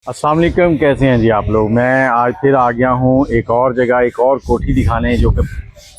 अस्सलाम वालेकुम, कैसे हैं जी आप लोग। मैं आज फिर आ गया हूँ एक और जगह, एक और कोठी दिखाने जो कि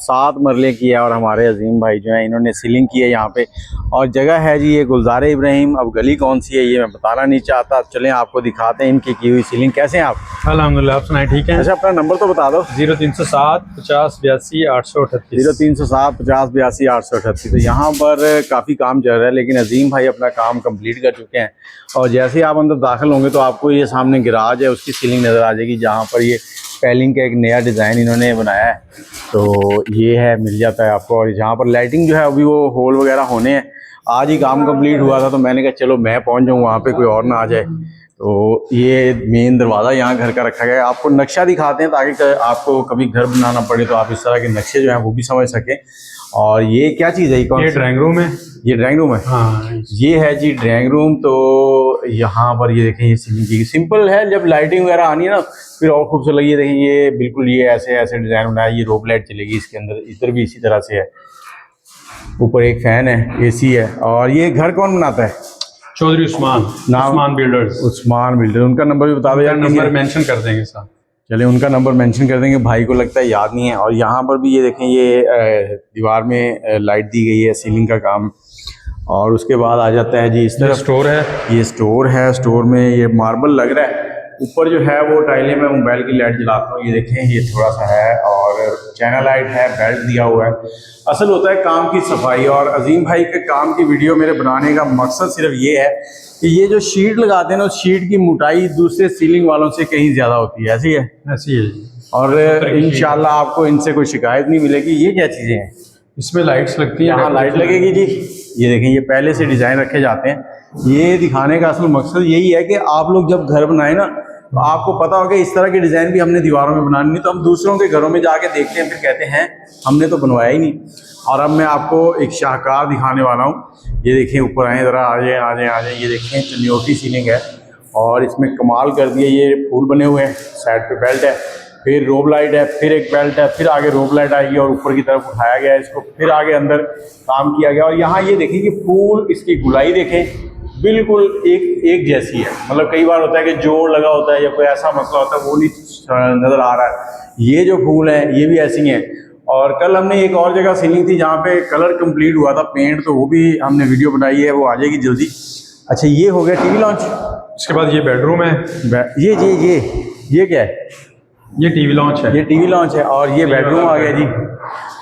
7 मरले की है। और हमारे अजीम भाई जो हैं इन्होंने सीलिंग की है यहाँ पे। और जगह है जी ये गुलजार इब्राहिम। अब गली कौन सी है ये मैं बताना नहीं चाहता, चलें आपको दिखाते हैं इनकी की हुई सीलिंग। कैसे हैं आप? अल्हम्दुलिल्लाह, आप सुनाए ठीक है। अच्छा, अपना नंबर तो बता दो। 0307 50 82 838। 0307 50 82 838। तो यहाँ पर काफ़ी काम चल रहा है, लेकिन अजीम भाई अपना काम कंप्लीट कर चुके हैं। और जैसे ही आप अंदर दाखिल होंगे तो आपको ये सामने गिराज है, उसकी सीलिंग नज़र आ जाएगी, जहाँ पर ये पैलिंग का एक नया डिज़ाइन इन्होंने बनाया है। तो ये है, मिल जाता है आपको। और यहाँ पर लाइटिंग जो है अभी वो होल वगैरह होने हैं। आज ही काम कंप्लीट हुआ था, तो मैंने कहा चलो मैं पहुँच जाऊँ वहाँ पर, कोई और ना आ जाए। तो ये मेन दरवाज़ा यहाँ घर का रखा गया है। आपको नक्शा दिखाते हैं ताकि आपको कभी घर बनाना पड़े तो आप इस तरह के नक्शे जो हैं वो भी समझ सकें। और ये क्या चीज़ है? ये ड्राइंग रूम है। ये ड्राइंग रूम है। हाँ, ये है जी ड्राइंग रूम। तो यहाँ पर ये देखें, ये सीलिंग सिंपल है। जब लाइटिंग वगैरह आनी है ना फिर और खूबसूरत लगी। देखें ये बिल्कुल ये ऐसे ऐसे डिज़ाइन बनाया। ये रोप लाइट चलेगी इसके अंदर, इधर भी इसी तरह से है। ऊपर एक फ़ैन है, एसी है। और ये घर कौन बनाता है? चौधरी उस्मान बिल्डर्स। उस्मान बिल्डर। उनका नंबर भी बता दो यार। नंबर मेंशन कर देंगे साहब। चले उनका नंबर मेंशन कर देंगे, भाई को लगता है याद नहीं है। और यहाँ पर भी ये देखें, ये दीवार में लाइट दी गई है, सीलिंग का काम। और उसके बाद आ जाता है जी इस तरफ स्टोर है। ये स्टोर है। स्टोर में ये मार्बल लग रहा है। ऊपर जो है वो टाइलें, मैं मोबाइल की लाइट जलाता हूँ, ये देखें ये थोड़ा सा है। और चैनल लाइट है, बेल्ट दिया हुआ है। असल होता है काम की सफाई। और अजीम भाई के काम की वीडियो मेरे बनाने का मकसद सिर्फ ये है कि ये जो शीट लगाते हैं ना, उस शीट की मोटाई दूसरे सीलिंग वालों से कहीं ज़्यादा होती है। ऐसी है? ऐसी है। और इंशाल्लाह आपको इनसे कोई शिकायत नहीं मिलेगी। ये क्या चीज़ें हैं? इसमें लाइट्स लगती हैं। यहाँ लाइट लगेगी जी। ये देखें, ये पहले से डिज़ाइन रखे जाते हैं। ये दिखाने का असल मकसद यही है कि आप लोग जब घर बनाए ना तो आपको पता होगा इस तरह के डिज़ाइन भी हमने दीवारों में बनानी नहीं। तो हम दूसरों के घरों में जाके देखते हैं, फिर कहते हैं हमने तो बनवाया ही नहीं। और अब मैं आपको एक शाहकार दिखाने वाला हूँ। ये देखें, ऊपर आए ज़रा, आ जाए आ जाए आ जाए। ये देखें चनियोटी सीलिंग है। और इसमें कमाल कर दिए, ये फूल बने हुए हैं, साइड पे बेल्ट है, फिर रोब लाइट है, फिर एक बेल्ट है, फिर आगे रोब लाइट आएगी। और ऊपर की तरफ उठाया गया है इसको, फिर आगे अंदर काम किया गया। और यहाँ ये देखें कि फूल, इसकी गुलाई देखें, बिल्कुल एक जैसी है। मतलब कई बार होता है कि जोड़ लगा होता है या कोई ऐसा मसला होता है, वो नहीं नज़र आ रहा है। ये जो फूल हैं ये भी ऐसी हैं। और कल हमने एक और जगह सीलिंग थी जहाँ पे कलर कंप्लीट हुआ था, पेंट, तो वो भी हमने वीडियो बनाई है, वो आ जाएगी जल्दी। अच्छा, ये हो गया टीवी लॉन्च। इसके बाद ये बेडरूम है। ये क्या है? ये टीवी लॉन्च है। ये टीवी लॉन्च है। और ये बेडरूम आ गया जी।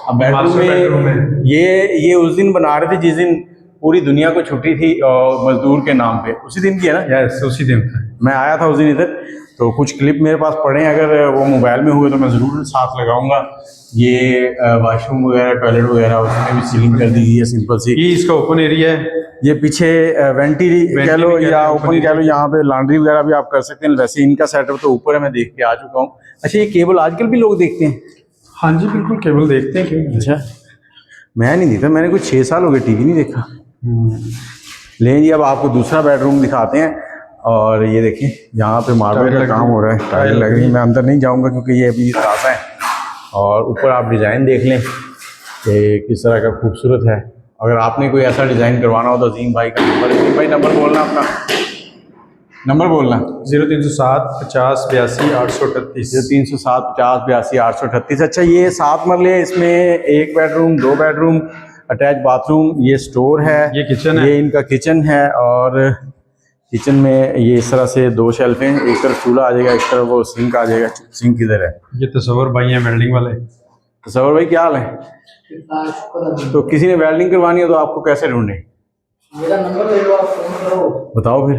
अब बेडरूम में ये उस दिन बना रहे थे जिस दिन पूरी दुनिया को छुट्टी थी मजदूर के नाम पे, उसी दिन की है ना? यस, उसी दिन था। मैं आया था उस दिन इधर। तो कुछ क्लिप मेरे पास पड़े हैं, अगर वो मोबाइल में हुए तो मैं ज़रूर साथ लगाऊंगा। ये वाशरूम वगैरह, टॉयलेट वगैरह, उसमें भी सीलिंग कर दी गई है सिंपल सी। ये इसका ओपन एरिया है। ये पीछे वेंटी कह लो या ओपन कह लो, यहाँ पे लॉन्ड्री वगैरह भी आप कर सकते हैं। वैसे इनका सेटअप तो ऊपर है, मैं देख के आ चुका हूँ। अच्छा, ये केबल आजकल भी लोग देखते हैं? हाँ जी, बिल्कुल केबल देखते हैं। क्यों? अच्छा, मैं नहीं देखता, मैंने कुछ 6 साल हो गए टीवी नहीं देखा। लेकिन जी अब आपको दूसरा बेडरूम दिखाते हैं। और ये देखिए, यहाँ पे मार्बल का काम हो रहा है, टाइल लग रही है। मैं अंदर नहीं जाऊँगा क्योंकि ये अभी ताज़ा है। और ऊपर आप डिज़ाइन देख लें कि किस तरह का खूबसूरत है। अगर आपने कोई ऐसा डिज़ाइन करवाना हो तो अजीम भाई का नंबर, अजीम भाई नंबर बोलना, अपना नंबर बोलना। 0307 50 82 838। 0307 50 82 838। अच्छा, ये 7 मरले है, इसमें 1 बेडरूम, 2 बेडरूम, अटैच बाथरूम, ये स्टोर है, ये किचन है, ये इनका किचन है। और किचन में ये इस तरह से 2 शेल्फ हैं, एक तरफ चूल्हा आ जाएगा, एक तरफ वो सिंक आ जाएगा। सिंक किधर है? ये तसव्वुर भाई हैं वेल्डिंग वाले। तसव्वुर भाई, क्या हाल है? तो किसी ने वेल्डिंग करवानी है तो आपको कैसे ढूंढे? मेरा नंबर ले लो, आप फोन करो। बताओ फिर।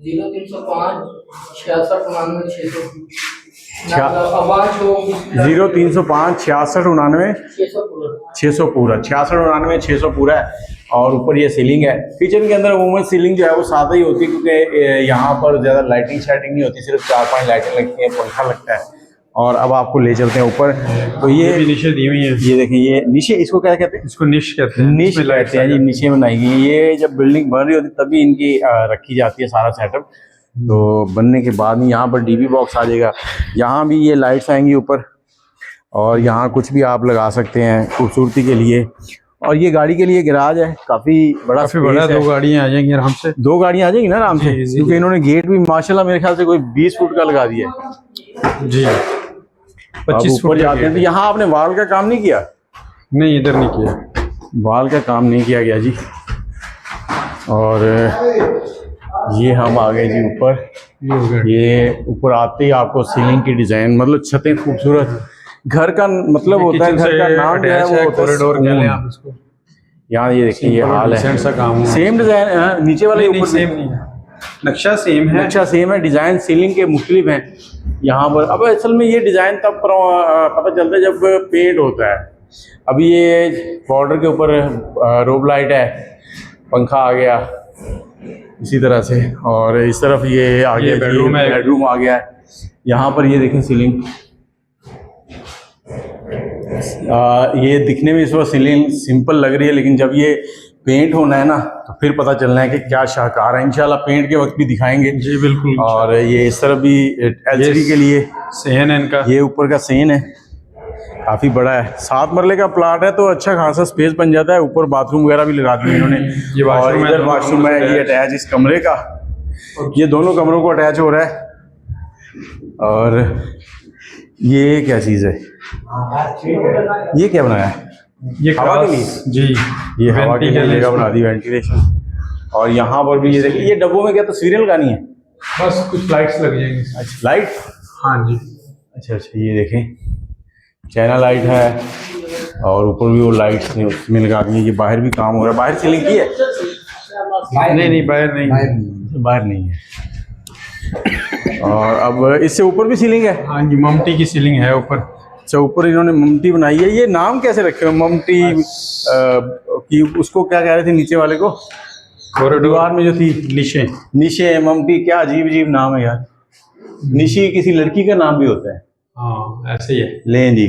0305 66 99 600। 0305 66 99 600 पूरा। 66 99 600 पूरा है। और ऊपर ये सीलिंग है। किचन के अंदर अमूमन सीलिंग जो है वो सादा ही होती है, क्योंकि यहाँ पर ज़्यादा लाइटिंग शाइटिंग नहीं होती, सिर्फ 4-5 लाइटें लगती हैं, पंखा लगता है। और अब आपको ले चलते हैं ऊपर। तो ये भी नीचे दी हुई है। ये देखिए, ये नीचे, इसको क्या कहते हैं? इसको निश कहते हैं। निश कहते हैं जी, नीचे बनाई गई है। ये जब बिल्डिंग बन रही होती तभी इनकी रखी जाती है सारा सेटअप। तो बनने के बाद में यहाँ पर डीबी बॉक्स आ जाएगा। यहाँ भी ये लाइट्स आएंगी ऊपर। और यहाँ कुछ भी आप लगा सकते हैं खूबसूरती के लिए। और ये गाड़ी के लिए गैराज है, काफी बड़ा काफी बड़ा, space है। 2 गाड़ियां आ जाएंगी आराम से। 2 गाड़ियां आ जाएंगी ना आराम से, जी, जी। क्योंकि इन्होंने गेट भी माशाल्लाह मेरे ख्याल से कोई 20 फुट का लगा दिया है। जी, अब 25 ऊपर फुट का जाते हैं तो गेट। यहाँ आपने वाल का काम नहीं किया? नहीं, इधर नहीं किया। वाल का काम नहीं किया गया जी। और ये हम आ गए जी ऊपर। ये हो गया। ये ऊपर आते ही आपको सीलिंग की डिजाइन, मतलब छतें खूबसूरत, घर का मतलब होता है, किचन घर का से नाम जो है अटैच वो है, होता है कॉरिडोर कह लें आप सुकून। इसको। यहाँ ये देखिए, ये हाल डिसेंट सा है, काम है। सेम डिजाइन नीचे वाले नहीं, ऊपर सेम नहीं है, नक्शा सेम है। नक्शा सेम है, डिजाइन सीलिंग के मुख्तलिफ हैं यहाँ पर। अब असल में ये डिजाइन तब पता चलता है जब पेंट होता है। अभी ये बॉर्डर के ऊपर रोब लाइट है, पंखा आ गया इसी तरह से, और इस तरफ ये आ गया, बेडरूम है। बेडरूम आ गया है। यहाँ पर ये देखें सीलिंग, ये दिखने में इस वक्त सीलिंग सिंपल लग रही है, लेकिन जब ये पेंट होना है ना तो फिर पता चलना है कि क्या शाहकार है। इंशाल्लाह पेंट के वक्त भी दिखाएंगे जी बिल्कुल। और ये इस तरफ भी एलसीडी के लिए सेन है इनका। ये ऊपर का सेन है, काफ़ी बड़ा है, 7 मरले का प्लाट है तो अच्छा खासा स्पेस बन जाता है। ऊपर बाथरूम वगैरह भी लगा दिए इन्होंने, ये और washroom है, इधर दोनों वाशरूम है, कमरों से ये अटैच इस कमरे का, ये दोनों कमरों को अटैच हो रहा है। और ये क्या चीज़ है, ये क्या बनाया है? ये हवा के क्रॉस, जी ये हवा के लिए वेंटिलेशन। जगह बना दी, वेंटिलेशन। और यहाँ पर भी ये देखिए, ये डब्बों में क्या तस्वीरें लगानी है? बस कुछ लाइट्स लग जाएंगी। अच्छा, लाइट, हाँ जी। अच्छा अच्छा, ये देखें चैनल लाइट है, और ऊपर भी वो लाइट्स ने उसमें लगा दी है। ये बाहर भी काम हो रहा है, बाहर सीलिंग की है? नहीं नहीं, बाहर नहीं। बाहर नहीं है। और अब इससे ऊपर भी सीलिंग है? हाँ जी, ममटी की सीलिंग है ऊपर। अच्छा, ऊपर इन्होंने ममटी बनाई है। ये नाम कैसे रखे हो ममटी की? उसको क्या कह रहे थे नीचे वाले को, दीवार में जो थी? निशे। निशे, ममटी, क्या अजीब अजीब नाम है यार। निशी किसी लड़की का नाम भी होता है। हाँ ऐसे ही है। लें जी,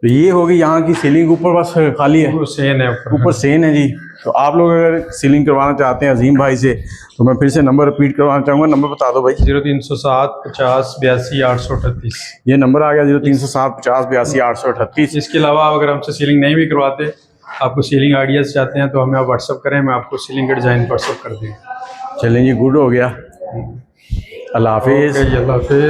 तो ये होगी यहाँ की सीलिंग। ऊपर बस खाली है, वो सेन है ऊपर सेन है जी। तो आप लोग अगर सीलिंग करवाना चाहते हैं अजीम भाई से, तो मैं फिर से नंबर रिपीट करवाना चाहूँगा। नंबर बता दो भाई। 0307 50 82 838। ये नंबर आ गया, 0307 50 82 838। इसके अलावा आप अगर हमसे सीलिंग नहीं भी करवाते, आपको सीलिंग आइडियाज़ चाहते हैं तो हमें आप व्हाट्सअप करें, मैं आपको सीलिंग का डिज़ाइन व्हाट्सअप कर दें। चलें जी, गुड हो गया। अल्लाह हाफिज़। ओके जी, अल्लाह हाफिज़।